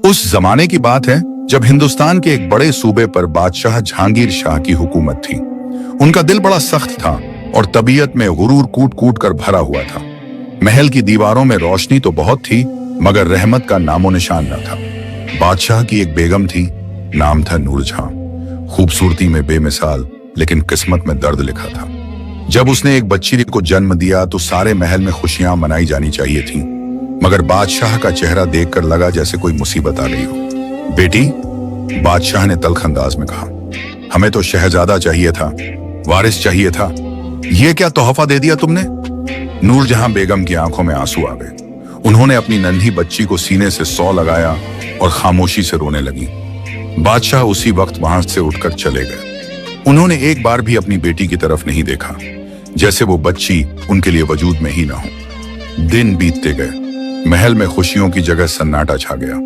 उस जमाने की बात है जब हिंदुस्तान के एक बड़े सूबे पर बादशाह जहांगीर शाह की हुकूमत थी। उनका दिल बड़ा सख्त था और तबीयत में गुरूर कूट कूट कर भरा हुआ था। महल की दीवारों में रोशनी तो बहुत थी, मगर रहमत का नामो निशान न था। बादशाह की एक बेगम थी, नाम था नूरजहां। खूबसूरती में बेमिसाल, लेकिन किस्मत में दर्द लिखा था। जब उसने एक बच्ची को जन्म दिया तो सारे महल में खुशियां मनाई जानी चाहिए थी, मगर बादशाह का चेहरा देखकर लगा जैसे कोई मुसीबत आ गई हो। बेटी, बादशाह ने तल्ख अंदाज में कहा, हमें तो शहजादा चाहिए था, वारिस चाहिए था। ये क्या तोहफा दे दिया तुमने? नूरजहां बेगम की आंखों में आंसू आ गए। उन्होंने अपनी नन्ही बच्ची को सीने से सौ लगाया और खामोशी से रोने लगी। बादशाह उसी वक्त वहां से उठकर चले गए। उन्होंने एक बार भी अपनी बेटी की तरफ नहीं देखा, जैसे वो बच्ची उनके लिए वजूद में ही ना हो। दिन बीतते गए, महल में खुशियों की जगह सन्नाटा छा गया।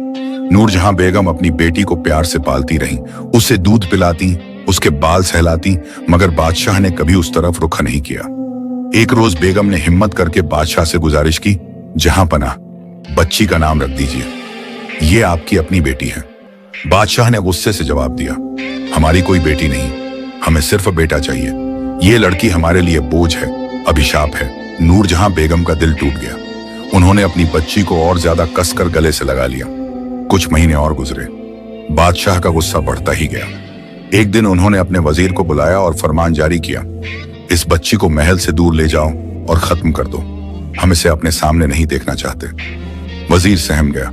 नूरजहां बेगम अपनी बेटी को प्यार से पालती रहीं, उसे दूध पिलाती, उसके बाल सहलाती, मगर बादशाह ने कभी उस तरफ रुख नहीं किया। एक रोज बेगम ने हिम्मत करके बादशाह से गुजारिश की, जहां पनाह, बच्ची का नाम रख दीजिए, ये आपकी अपनी बेटी है। बादशाह ने गुस्से से जवाब दिया, हमारी कोई बेटी नहीं, हमें सिर्फ बेटा चाहिए। ये लड़की हमारे लिए बोझ है, अभिशाप है। नूरजहां बेगम का दिल टूट गया। उन्होंने अपनी बच्ची को और ज्यादा कसकर गले से लगा लिया। कुछ महीने और गुजरे, बादशाह का गुस्सा बढ़ता ही गया। एक दिन उन्होंने अपने वजीर को बुलाया और फरमान जारी किया, इस बच्ची को महल से दूर ले जाओ और खत्म कर दो, हम इसे अपने सामने नहीं देखना चाहते। वजीर सहम गया।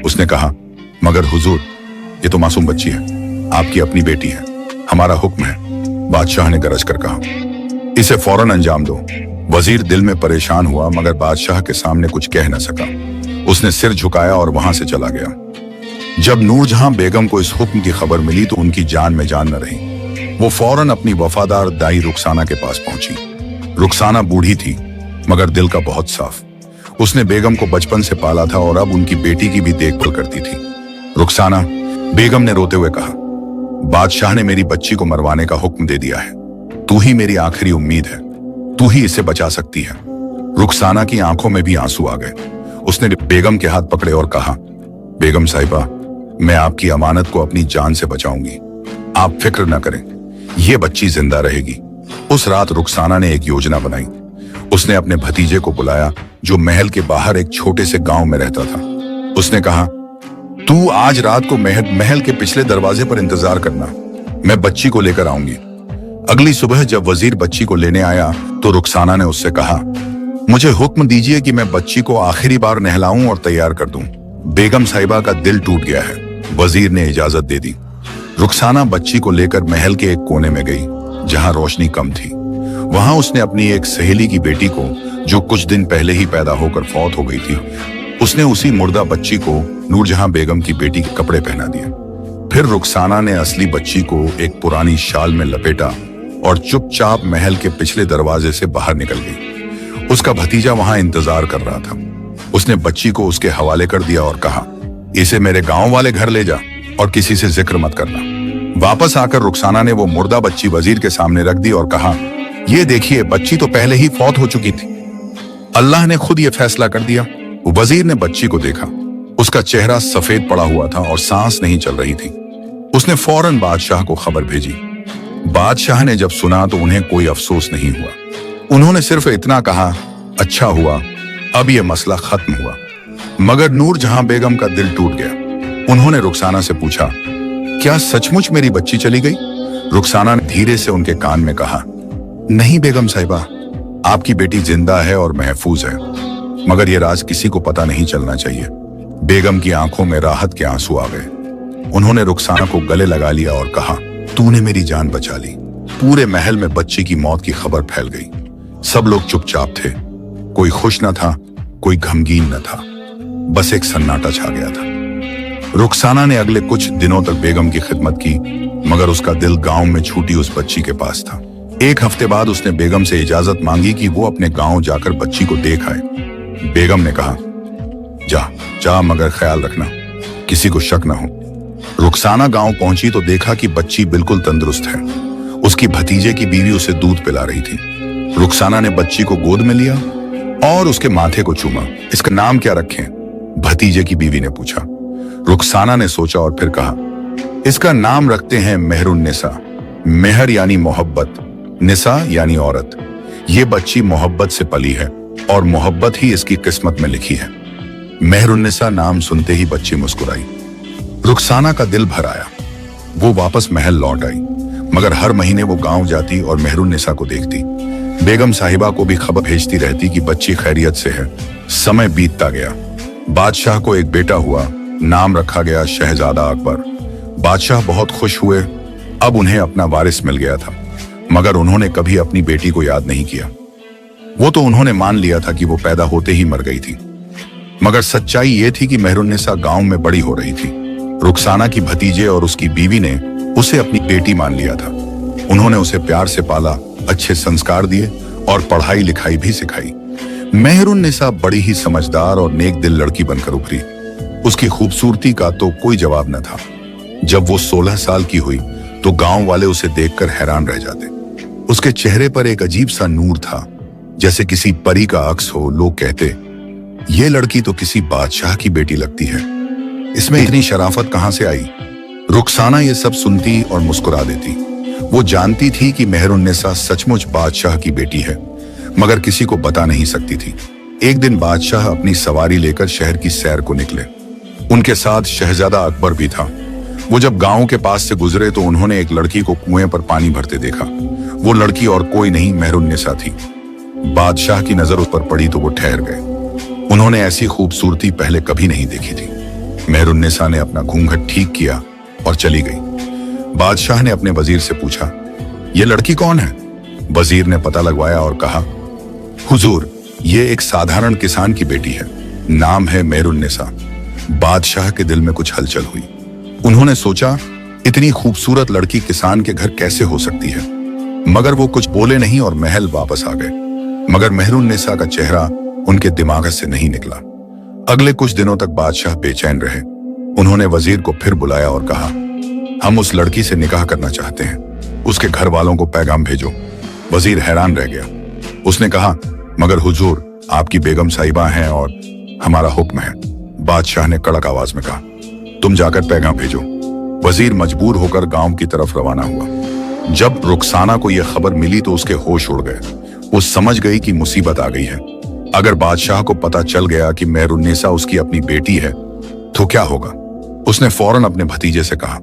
उसने कहा, मगर हुजूर, ये तो मासूम बच्ची है, आपकी अपनी बेटी है, हमारा हुक्म है। बादशाह ने गरज कर कहा, इसे फौरन अंजाम दो। वजीर दिल में परेशान हुआ, मगर बादशाह के सामने कुछ कह न सका। उसने सिर झुकाया और वहां से चला गया। जब नूरजहां बेगम को इस हुक्म की खबर मिली तो उनकी जान में जान न रही। वो फौरन अपनी वफादार दाई रुखसाना के पास पहुंची। रुखसाना बूढ़ी थी, मगर दिल का बहुत साफ। उसने बेगम को बचपन से पाला था और अब उनकी बेटी की भी देखभाल करती थी। रुखसाना, बेगम ने रोते हुए कहा, बादशाह ने मेरी बच्ची को मरवाने का हुक्म दे दिया है। तू ही मेरी आखिरी उम्मीद है, तू ही इसे बचा सकती है। रुखसाना की आंखों में भी आंसू आ गए। उसने बेगम के हाथ पकड़े और कहा, बेगम साहिबा, मैं आपकी अमानत को अपनी जान से बचाऊंगी, आप फिक्र न करें, ये बच्ची जिंदा रहेगी। उस रात रुखसाना ने एक योजना बनाई। उसने अपने भतीजे को बुलाया, जो महल के बाहर एक छोटे से गांव में रहता था। उसने कहा, तू आज रात को महल के पिछले दरवाजे पर इंतजार करना, मैं बच्ची को लेकर आऊंगी। अगली सुबह जब वजीर बच्ची को लेने आया तो रुखसाना ने उससे कहा, मुझे हुक्म दीजिए कि मैं बच्ची को आखिरी बार नहलाऊं और तैयार कर दूं। बेगम साहिबा का दिल टूट गया है। वजीर ने इजाजत दे दी। रुखसाना बच्ची को लेकर महल के एक कोने में गई, जहां रोशनी कम थी। वहां उसने अपनी एक सहेली की बेटी को, जो कुछ दिन पहले ही पैदा होकर फौत हो गई थी, उसने उसी मुर्दा बच्ची को नूरजहां बेगम की बेटी के कपड़े पहना दिए। फिर रुखसाना ने असली बच्ची को एक पुरानी शाल में लपेटा और चुपचाप महल के पिछले दरवाजे से बाहर निकल गई। उसका भतीजा वहां इंतजार कर रहा था। उसने बच्ची को उसके हवाले कर दिया और कहा, इसे मेरे गांव वाले घर ले जा और किसी से जिक्र मत करना। वापस आकर रुखसाना ने वो मुर्दा बच्ची वजीर के सामने रख दी और कहा, ये देखिए, बच्ची तो पहले ही फौत हो चुकी थी, अल्लाह ने खुद ये फैसला कर दिया। वजीर ने बच्ची को देखा। उसका चेहरा सफेद पड़ा हुआ था और सांस नहीं चल रही थी। उसने फौरन बादशाह को खबर भेजी। बादशाह ने जब सुना तो उन्हें कोई अफसोस नहीं हुआ। उन्होंने सिर्फ इतना कहा, अच्छा हुआ, अब यह मसला खत्म हुआ। मगर नूरजहां बेगम का दिल टूट गया। उन्होंने रुखसाना से पूछा, क्या सचमुच मेरी बच्ची चली गई? रुखसाना ने धीरे से उनके कान में कहा, नहीं बेगम साहिबा, आपकी बेटी जिंदा है और महफूज है, मगर यह राज किसी को पता नहीं चलना चाहिए। बेगम की आंखों में राहत के आंसू आ गए। उन्होंने रुखसाना को गले लगा लिया और कहा, तूने मेरी जान बचा ली। पूरे महल में बच्ची की मौत की खबर फैल गई। सब लोग चुपचाप थे, कोई खुश न था, कोई गमगीन न था, बस एक सन्नाटा छा गया था। रुखसाना ने अगले कुछ दिनों तक बेगम की खिदमत की, मगर उसका दिल गांव में छूटी उस बच्ची के पास था। एक हफ्ते बाद उसने बेगम से इजाजत मांगी कि वो अपने गांव जाकर बच्ची को देख आए। बेगम ने कहा, जा जा, मगर ख्याल रखना किसी को शक न हो। रुखसाना गांव पहुंची तो देखा कि बच्ची बिल्कुल तंदुरुस्त है। उसकी भतीजे की बीवी उसे दूध पिला रही थी। रुखसाना ने बच्ची को गोद में लिया और उसके माथे को चूमा। इसका नाम क्या रखें? भतीजे की बीवी ने पूछा। रुखसाना ने सोचा और फिर कहा, इसका नाम रखते हैं मेहरुन्निसा। मेहर यानी मोहब्बत, निसा यानी औरत। ये बच्ची मोहब्बत से पली है और मोहब्बत ही इसकी किस्मत में लिखी है। मेहरुन्निसा नाम सुनते ही बच्ची मुस्कुराई। रुखसाना का दिल भर आया। वो वापस महल लौट आई, मगर हर महीने वो गांव जाती और मेहरुन्निसा को देखती। बेगम साहिबा को भी खबर भेजती रहती कि बच्ची खैरियत से है। समय बीतता गया। बादशाह को एक बेटा हुआ, नाम रखा गया शहजादा अकबर। बादशाह बहुत खुश हुए। अब उन्हें अपना वारिस मिल गया था, मगर उन्होंने कभी अपनी बेटी को याद नहीं किया। वो तो उन्होंने मान लिया था कि वो पैदा होते ही मर गई थी, मगर सच्चाई ये थी कि मेहरुन्निसा गांव में बड़ी हो रही थी। रुखसाना की भतीजे और उसकी बीवी ने उसे अपनी बेटी मान लिया था। उन्होंने उसे प्यार से पाला, अच्छे संस्कार दिए और पढ़ाई लिखाई भी सिखाई। मेहरुन्निसा बड़ी ही समझदार और नेक दिल लड़की बनकर उभरी। उसकी खूबसूरती का तो कोई जवाब न था। जब वो 16 साल की हुई तो गांव वाले उसे देखकर हैरान रह जाते। उसके चेहरे पर एक अजीब सा नूर था, जैसे किसी परी का अक्स हो। लोग कहते, ये लड़की तो किसी बादशाह की बेटी लगती है, इसमें इतनी शराफत कहां से आई। रुखसाना ये सब सुनती और मुस्कुरा देती। वो जानती थी कि मेहरुन्निसा सचमुच बादशाह की बेटी है, मगर किसी को बता नहीं सकती थी। एक दिन बादशाह अपनी सवारी लेकर शहर की सैर को निकले। उनके साथ शहजादा अकबर भी था। वो जब गांव के पास से गुजरे तो उन्होंने एक लड़की को कुएं पर पानी भरते देखा। वो लड़की और कोई नहीं, मेहरुन्निसा थी। बादशाह की नजर उस पर पड़ी तो वो ठहर गए। उन्होंने ऐसी खूबसूरती पहले कभी नहीं देखी थी। मेहरुन्निसा ने अपना घूंघट ठीक किया और चली गई। बादशाह ने अपने वजीर से पूछा, ये लड़की कौन है? वजीर ने पता लगवाया और कहा, हुजूर, ये एक साधारण किसान की बेटी है, नाम है मेहरुन्निसा। बादशाह के दिल में कुछ हलचल हुई। उन्होंने सोचा, इतनी खूबसूरत लड़की किसान के घर कैसे हो सकती है, मगर वो कुछ बोले नहीं और महल वापस आ गए। मगर मेहरुन्निसा का चेहरा उनके दिमाग से नहीं निकला। अगले कुछ दिनों तक बादशाह बेचैन रहे। उन्होंने वजीर को फिर बुलाया और कहा, हम उस लड़की से निकाह करना चाहते हैं, उसके घर वालों को पैगाम भेजो। वजीर हैरान रह गया। उसने कहा, मगर हुजूर, आपकी बेगम साहिबा हैं और हमारा हुक्म है। बादशाह ने कड़क आवाज में कहा, तुम जाकर पैगाम भेजो। वजीर मजबूर होकर गांव की तरफ रवाना हुआ। जब रुखसाना को यह खबर मिली तो उसके होश उड़ गए। वो समझ गई कि मुसीबत आ गई है। अगर बादशाह को पता चल गया कि मेहरुन्निसा उसकी अपनी बेटी है तो क्या होगा। उसने फौरन अपने भतीजे से कहा,